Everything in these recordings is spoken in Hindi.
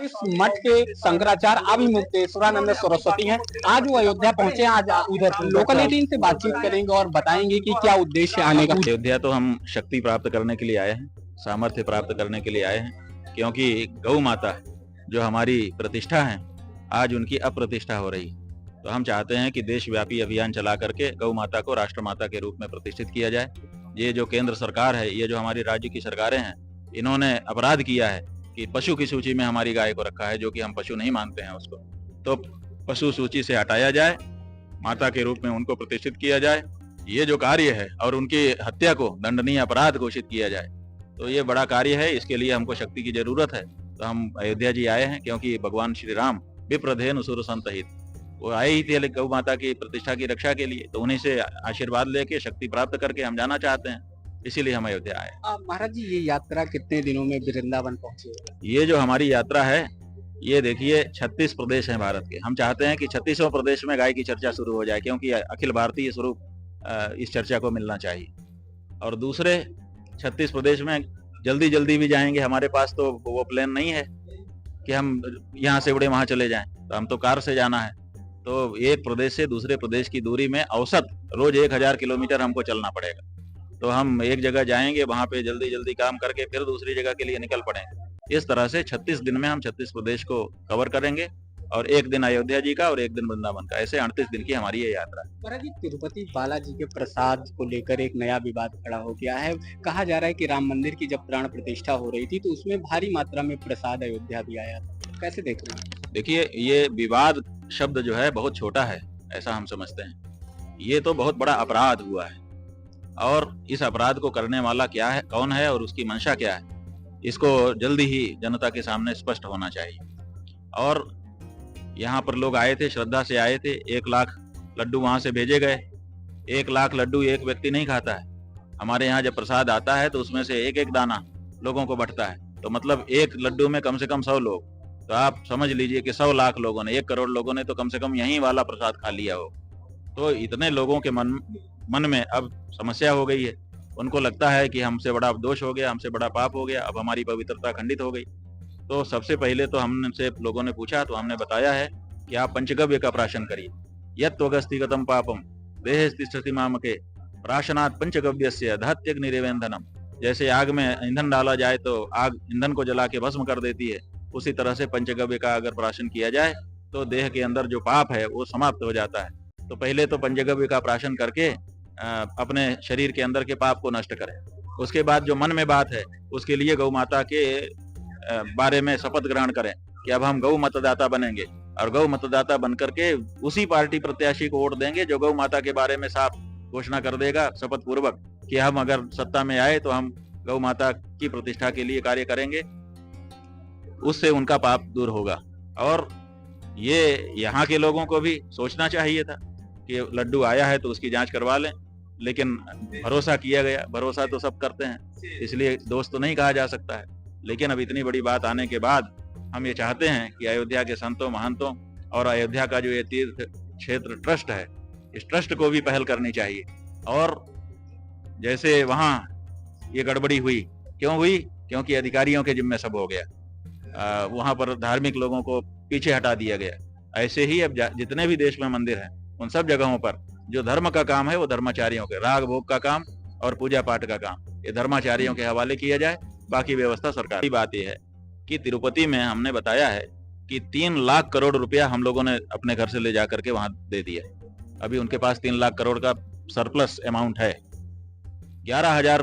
इस मठ के शंकराचार्य अभिमुक्तेश्वरानंद सरस्वती हैं। आज वो अयोध्या पहुंचे। आज उधर लोकल 18 से बातचीत करेंगे और बताएंगे कि क्या उद्देश्य आने का। अयोध्या तो हम शक्ति प्राप्त करने के लिए आए हैं, सामर्थ्य प्राप्त करने के लिए आए हैं, क्योंकि गौ माता जो हमारी प्रतिष्ठा है, आज उनकी अप्रतिष्ठा हो रही। तो हम चाहते हैं कि देशव्यापी अभियान चला करके गौ माता को राष्ट्र माता के रूप में प्रतिष्ठित किया जाए। ये जो केंद्र सरकार है, ये जो हमारी राज्य की सरकारें हैं, इन्होंने अपराध किया है कि पशु की सूची में हमारी गाय को रखा है, जो कि हम पशु नहीं मानते हैं उसको। तो पशु सूची से हटाया जाए, माता के रूप में उनको प्रतिष्ठित किया जाए। ये जो कार्य है और उनकी हत्या को दंडनीय अपराध घोषित किया जाए, तो ये बड़ा कार्य है। इसके लिए हमको शक्ति की जरूरत है। तो हम अयोध्या जी आए हैं, क्योंकि भगवान श्री राम विप्रधेनु सुर संतहित, वो आए ही थे गौ माता की प्रतिष्ठा की रक्षा के लिए। तो उन्हीं से आशीर्वाद लेके शक्ति प्राप्त करके हम जाना चाहते हैं, इसीलिए हम अयोध्या आए। महाराज जी, ये यात्रा कितने दिनों में वृंदावन पहुंचे? ये जो हमारी यात्रा है, ये देखिए 36 प्रदेश हैं भारत के। हम चाहते हैं कि 36वें प्रदेश में गाय की चर्चा शुरू हो जाए, क्योंकि अखिल भारतीय स्वरूप इस चर्चा को मिलना चाहिए। और दूसरे 36 प्रदेश में जल्दी जल्दी भी जाएंगे। हमारे पास तो वो प्लान नहीं है कि हम यहाँ से उड़े वहां चले जाएं। तो हम तो कार से जाना है। तो एक प्रदेश से दूसरे प्रदेश की दूरी में औसत रोज 1000 किलोमीटर हमको चलना पड़ेगा। तो हम एक जगह जाएंगे, वहां पे जल्दी जल्दी काम करके फिर दूसरी जगह के लिए निकल पड़ेंगे। इस तरह से 36 दिन में हम 36 प्रदेश को कवर करेंगे, और एक दिन अयोध्या जी का और एक दिन वृंदावन का। ऐसे 38 दिन की हमारी ये यात्रा है। महाराज जी, तिरुपति बालाजी के प्रसाद को लेकर एक नया विवाद खड़ा हो गया है। कहा जा रहा है कि राम मंदिर की जब प्राण प्रतिष्ठा हो रही थी, तो उसमें भारी मात्रा में प्रसाद अयोध्या भी आया था। कैसे देख रहे हैं? देखिए, ये विवाद शब्द जो है बहुत छोटा है, ऐसा हम समझते हैं। ये तो बहुत बड़ा अपराध हुआ है, और इस अपराध को करने वाला क्या है, कौन है और उसकी मंशा क्या है, इसको जल्दी ही जनता के सामने स्पष्ट होना चाहिए। और यहाँ पर लोग आए थे, श्रद्धा से आए थे। 1 लाख लड्डू वहां से भेजे गए। 1 लाख लड्डू एक व्यक्ति नहीं खाता है। हमारे यहाँ जब प्रसाद आता है तो उसमें से एक एक दाना लोगों को बंटता है। तो मतलब एक लड्डू में कम से कम 100 लोग। तो आप समझ लीजिए कि 100 लाख लोगों ने, 1 करोड़ लोगों ने तो कम से कम यहीं वाला प्रसाद खा लिया हो। तो इतने लोगों के मन में अब समस्या हो गई है। उनको लगता है कि हमसे बड़ा दोष हो गया, हमसे बड़ा पाप हो गया, अब हमारी पवित्रता खंडित हो गई। तो सबसे पहले तो हमसे लोगों ने पूछा, तो हमने बताया है कि आप पंचगव्य का प्राशन करिए। यत्वगस्तिगतम पापम देहस्तिष्ठति मामके प्राशनात् पंचगव्यस्य दहत्यग्निरेवेन्धनम। जैसे आग में ईंधन डाला जाए तो आग ईंधन को जला के भस्म कर देती है, उसी तरह से पंचगव्य का अगर प्राशन किया जाए तो देह के अंदर जो पाप है वो समाप्त हो जाता है। तो पहले तो पंचगव्य का प्राशन करके अपने शरीर के अंदर के पाप को नष्ट करें। उसके बाद जो मन में बात है, उसके लिए गौ माता के बारे में शपथ ग्रहण करें कि अब हम गौ मतदाता बनेंगे, और गौ मतदाता बनकर के उसी पार्टी प्रत्याशी को वोट देंगे जो गौ माता के बारे में साफ घोषणा कर देगा शपथ पूर्वक कि हम अगर सत्ता में आए तो हम गौ माता की प्रतिष्ठा के लिए कार्य करेंगे। उससे उनका पाप दूर होगा। और ये यहाँ के लोगों को भी सोचना चाहिए था कि लड्डू आया है तो उसकी जांच करवा लें, लेकिन भरोसा किया गया। भरोसा तो सब करते हैं, इसलिए दोस्त तो नहीं कहा जा सकता है। लेकिन अब इतनी बड़ी बात आने के बाद हम ये चाहते हैं कि अयोध्या के संतों, महंतों और अयोध्या का जो ये तीर्थ क्षेत्र ट्रस्ट है, इस ट्रस्ट को भी पहल करनी चाहिए। और जैसे वहाँ ये गड़बड़ी हुई, क्यों हुई? क्योंकि अधिकारियों के जिम्मे सब हो गया। वहाँ पर धार्मिक लोगों को पीछे हटा दिया गया। ऐसे ही अब जितने भी देश में मंदिर हैं, उन सब जगहों पर जो धर्म का काम है वो धर्माचार्यों के, राग भोग का काम और पूजा पाठ का काम ये धर्माचार्यों के हवाले किया जाए। बाकी व्यवस्था सरकार की। बात यह है कि तिरुपति में हमने बताया है कि 3 लाख करोड़ रुपया हम लोगों ने अपने घर से ले जाकर के वहां दे दिया। अभी उनके पास 3 लाख करोड़ का सरप्लस अमाउंट है। 11,000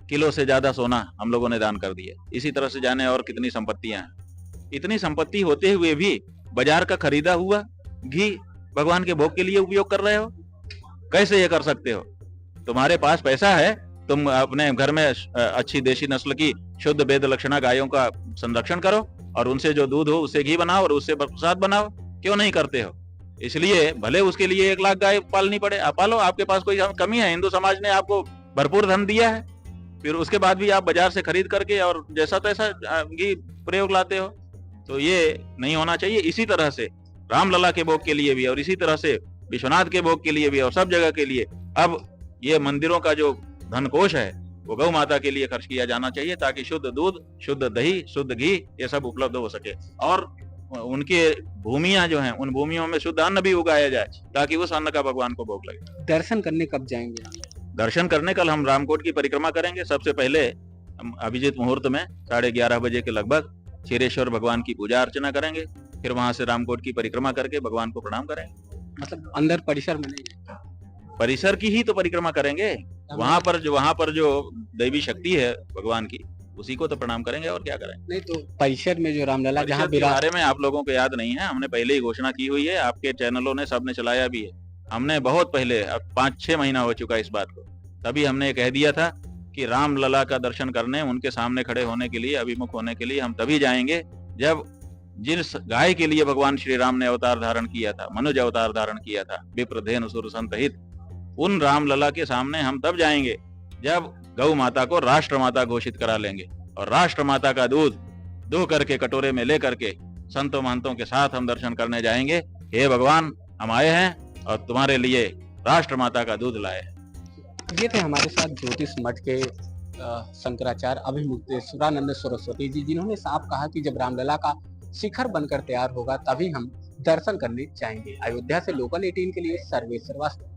किलो से ज्यादा सोना हम लोगों ने दान कर दिया। इसी तरह से जाने और कितनी संपत्तियां हैं। इतनी संपत्ति होते हुए भी बाजार का खरीदा हुआ घी भगवान के भोग के लिए उपयोग कर रहे हो। कैसे ये कर सकते हो? तुम्हारे पास पैसा है, तुम अपने घर में अच्छी देशी नस्ल की शुद्ध वेद लक्षणा गायों का संरक्षण करो, और उनसे जो दूध हो उससे घी बनाओ और उससे प्रसाद बनाओ। क्यों नहीं करते हो? इसलिए भले उसके लिए 1 लाख गाय पालनी पड़े, आप पालो। आपके पास कोई कमी है? हिंदू समाज ने आपको भरपूर धन दिया है, फिर उसके बाद भी आप बाजार से खरीद करके और जैसा तैसा घी प्रयोग लाते हो। तो ये नहीं होना चाहिए। इसी तरह से रामलला के भोग के लिए भी, और इसी तरह से विश्वनाथ के भोग के लिए भी, और सब जगह के लिए अब ये मंदिरों का जो धन कोष है वो गौ माता के लिए खर्च किया जाना चाहिए, ताकि शुद्ध दूध, शुद्ध दही, शुद्ध घी ये सब उपलब्ध हो सके। और उनके भूमियां जो हैं, उन भूमियों में शुद्ध अन्न भी उगाया जाए, ताकि उस अन्न का भगवान को भोग लगे। दर्शन करने कब जाएंगे आप? दर्शन करने कल हम रामकोट की परिक्रमा करेंगे। सबसे पहले हम अभिजीत मुहूर्त में 11:30 बजे के लगभग क्षीरेश्वर भगवान की पूजा अर्चना करेंगे। फिर वहां से रामकोट की परिक्रमा करके भगवान को प्रणाम करेंगे। मतलब अंदर परिसर में नहीं? परिसर की ही तो परिक्रमा करेंगे। वहां पर जो दैवी शक्ति है भगवान की, उसी को तो प्रणाम करेंगे, और क्या करेंगे। नहीं तो परिसर में जो रामलला जहाँ परिसर के बारे में आप लोगों को याद नहीं है, हमने पहले ही घोषणा की हुई है, आपके चैनलों ने सबने चलाया भी है। हमने बहुत पहले, अब 5-6 महीना हो चुका इस बात को, तभी हमने कह दिया था कि रामलला का दर्शन करने, उनके सामने खड़े होने के लिए, अभिमुख होने के लिए हम तभी जाएंगे जब जिस गाय के लिए भगवान श्री राम ने अवतार धारण किया था, मनुज अवतार धारण किया था, विप्र धेनु सुर संत हित, उन रामलला के सामने हम तब जाएंगे जब गौ माता को राष्ट्र माता घोषित करा लेंगे, और राष्ट्र माता का दूध दो करके कटोरे में ले करके संतों महंतों के साथ हम दर्शन करने जाएंगे। हे भगवान, हम आए हैं और तुम्हारे लिए राष्ट्र माता का दूध लाए हैं। ये थे हमारे साथ ज्योतिष मठ के शंकराचार्य अभिमुक्तेश्वरानंद सरस्वती जी, जिन्होंने साफ कहा कि जब रामलला का शिखर बनकर तैयार होगा तभी हम दर्शन करने जाएंगे। अयोध्या से लोकल 18 के लिए सर्वेश श्रीवास्तव।